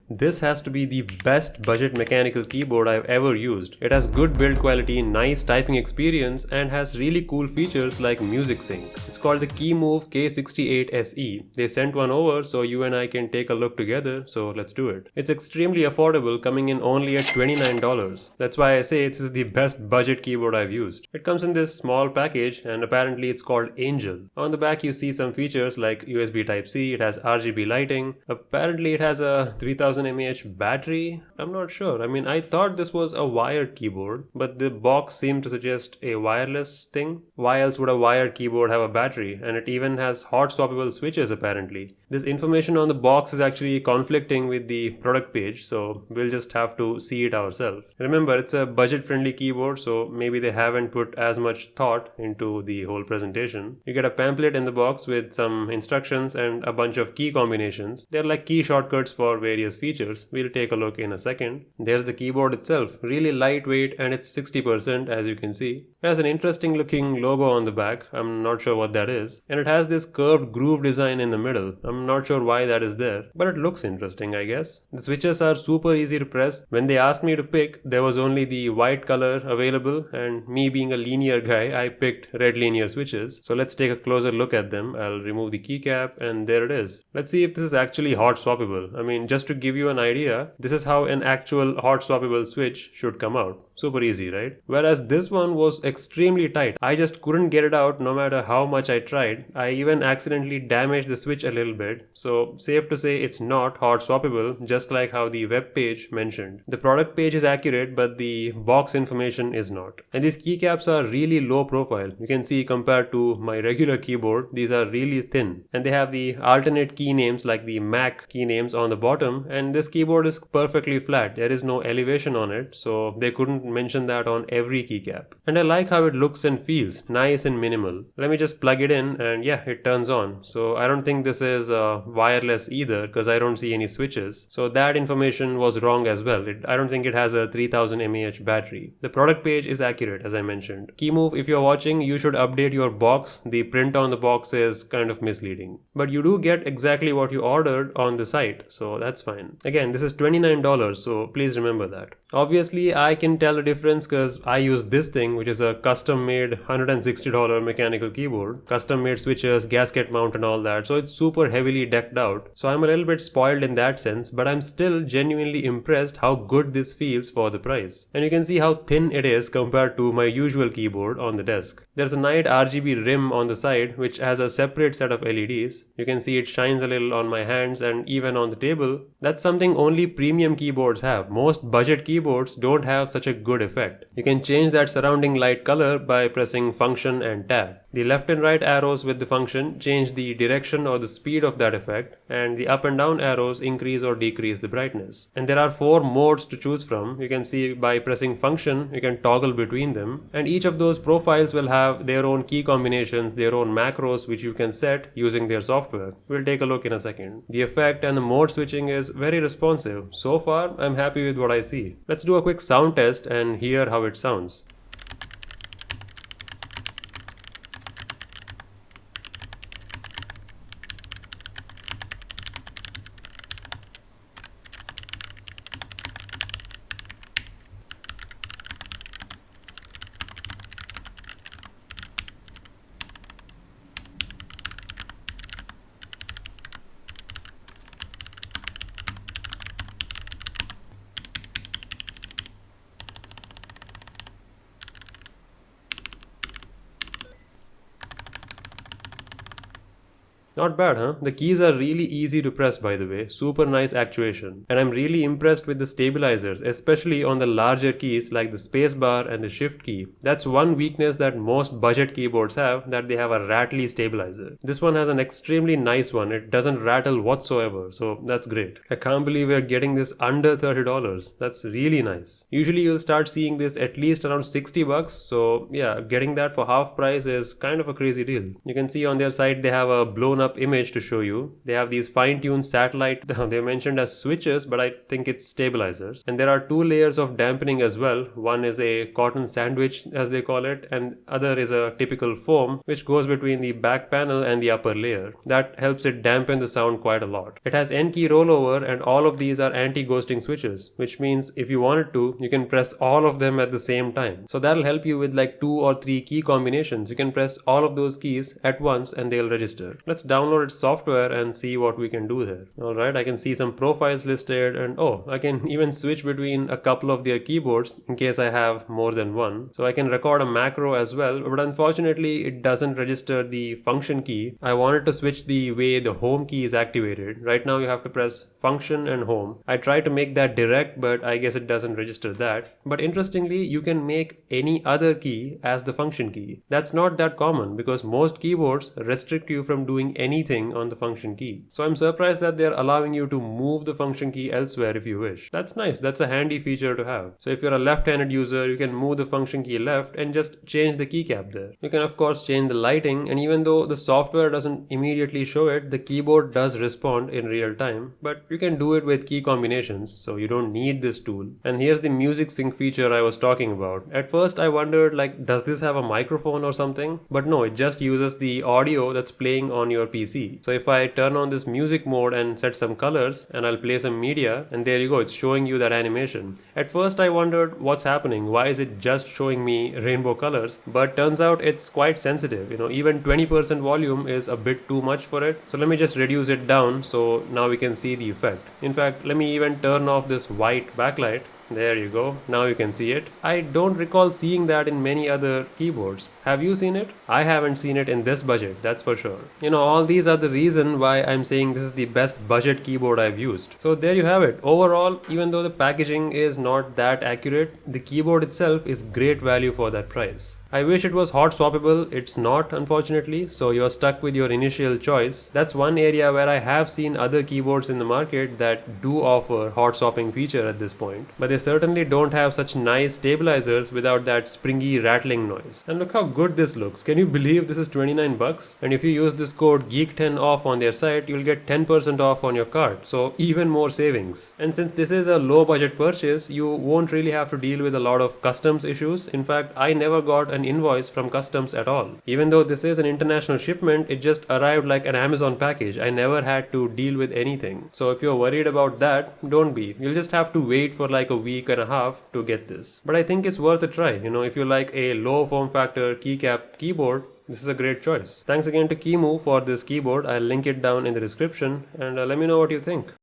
This has to be the best budget mechanical keyboard I've ever used. It has good build quality, nice typing experience, and has really cool features like music sync. It's called the Kemove K68SE. They sent one over so you and I can take a look together, so let's do it. It's extremely affordable, coming in only at $29. That's why I say this is the best budget keyboard I've used. It comes in this small package and apparently it's called Angel. On the back you see some features like USB Type-C, it has RGB lighting. Apparently it has a 3000 mAh battery. I'm not sure. I mean, I thought this was a wired keyboard, but the box seemed to suggest a wireless thing. Why else would a wired keyboard have a battery? And it even has hot swappable switches apparently. This information on the box is actually conflicting with the product page, so we'll just have to see it ourselves. Remember, it's a budget-friendly keyboard, so maybe they haven't put as much thought into the whole presentation. You get a pamphlet in the box with some instructions and a bunch of key combinations. They're like key shortcuts for various features. We'll take a look in a second. There's the keyboard itself, really lightweight, and it's 60% as you can see. It has an interesting looking logo on the back. I'm not sure what that is. And it has this curved groove design in the middle. I'm not sure why that is there, but it looks interesting, I guess. The switches are super easy to press. When they asked me to pick, there was only the white color available, and me being a linear guy, I picked red linear switches. So let's take a closer look at them. I'll remove the keycap, and there it is. Let's see if this is actually hot swappable. I mean, just to give you an idea, this is how an actual hot swappable switch should come out. Super easy, right? Whereas this one was extremely tight. I just couldn't get it out no matter how much I tried. I even accidentally damaged the switch a little bit. So safe to say it's not hot swappable, just like how the web page mentioned. The product page is accurate, but the box information is not. And these keycaps are really low profile. You can see compared to my regular keyboard, these are really thin. And they have the alternate key names like the Mac key names on the bottom. And this keyboard is perfectly flat. There is no elevation on it, so they couldn't mention that on every keycap. And I like how it looks and feels, nice and minimal. Let me just plug it in and yeah, it turns on. So I don't think this is wireless either because I don't see any switches. So that information was wrong as well. I don't think it has a 3000 mAh battery. The product page is accurate as I mentioned. Kemove, if you're watching, you should update your box. The print on the box is kind of misleading. But you do get exactly what you ordered on the site, so that's fine. Again, this is $29, so please remember that. Obviously, I can tell the difference because I use this thing, which is a custom made $160 mechanical keyboard. Custom made switches, gasket mount and all that, so it's super heavily decked out. So I'm a little bit spoiled in that sense, but I'm still genuinely impressed how good this feels for the price. And you can see how thin it is compared to my usual keyboard on the desk. There's a nice RGB rim on the side which has a separate set of LEDs. You can see it shines a little on my hands and even on the table. That's something only premium keyboards have. Most budget keyboards don't have such a good effect. You can change that surrounding light color by pressing function and tab. The left and right arrows with the function change the direction or the speed of that effect, and the up and down arrows increase or decrease the brightness. And there are 4 modes to choose from. You can see by pressing function you can toggle between them, and each of those profiles will have their own key combinations, their own macros which you can set using their software. We'll take a look in a second. The effect and the mode switching is very responsive. So far I'm happy with what I see. Let's do a quick sound test and hear how it sounds. Not bad, huh? The keys are really easy to press, by the way. Super nice actuation. And I'm really impressed with the stabilizers, especially on the larger keys like the spacebar and the shift key. That's one weakness that most budget keyboards have, that they have a rattly stabilizer. This one has an extremely nice one. It doesn't rattle whatsoever, so that's great. I can't believe we're getting this under $30. That's really nice. Usually you'll start seeing this at least around 60 bucks, so yeah, getting that for half price is kind of a crazy deal. You can see on their site they have a blown up up image to show you. They have these fine-tuned satellite, they're mentioned as switches, but I think it's stabilizers. And there are two layers of dampening as well. One is a cotton sandwich, as they call it, and other is a typical foam, which goes between the back panel and the upper layer. That helps it dampen the sound quite a lot. It has N key rollover, and all of these are anti-ghosting switches, which means if you wanted to, you can press all of them at the same time. So that'll help you with like 2 or 3 key combinations. You can press all of those keys at once and they'll register. Let's download its software and see what we can do there. Alright, I can see some profiles listed, and I can even switch between a couple of their keyboards in case I have more than one. So I can record a macro as well, but unfortunately it doesn't register the function key. I wanted to switch the way the home key is activated. Right now you have to press function and home. I tried to make that direct, but I guess it doesn't register that. But interestingly, you can make any other key as the function key. That's not that common because most keyboards restrict you from doing anything on the function key. So I'm surprised that they're allowing you to move the function key elsewhere if you wish. That's nice. That's a handy feature to have. So if you're a left-handed user, you can move the function key left and just change the keycap there. You can of course change the lighting, and even though the software doesn't immediately show it, the keyboard does respond in real time. But you can do it with key combinations, so you don't need this tool. And here's the music sync feature I was talking about. At first I wondered, like, does this have a microphone or something? But no, it just uses the audio that's playing on your PC. So if I turn on this music mode and set some colors, and I'll play some media, and there you go, it's showing you that animation. At first I wondered what's happening, why is it just showing me rainbow colors? But turns out it's quite sensitive. Even 20% volume is a bit too much for it. So let me just reduce it down so now we can see the effect. In fact, let me even turn off this white backlight. There you go, now you can see it. I don't recall seeing that in many other keyboards. Have you seen it? I haven't seen it in this budget, that's for sure. All these are the reason why I'm saying this is the best budget keyboard I've used. So there you have it. Overall, even though the packaging is not that accurate, the keyboard itself is great value for that price. I wish it was hot swappable. It's not, unfortunately, so you're stuck with your initial choice. That's one area where I have seen other keyboards in the market that do offer hot swapping feature at this point, but they certainly don't have such nice stabilizers without that springy rattling noise. And look how good this looks. Can you believe this is 29 bucks? And if you use this code GEEK10OFF on their site, you'll get 10% off on your cart, so even more savings. And since this is a low budget purchase, you won't really have to deal with a lot of customs issues. In fact, I never got an invoice from customs at all. Even though this is an international shipment, it just arrived like an Amazon package. I never had to deal with anything. So if you're worried about that, don't be. You'll just have to wait for like a week and a half to get this. But I think it's worth a try. If you like a low form factor keycap keyboard, this is a great choice. Thanks again to Kemove for this keyboard. I'll link it down in the description, and let me know what you think.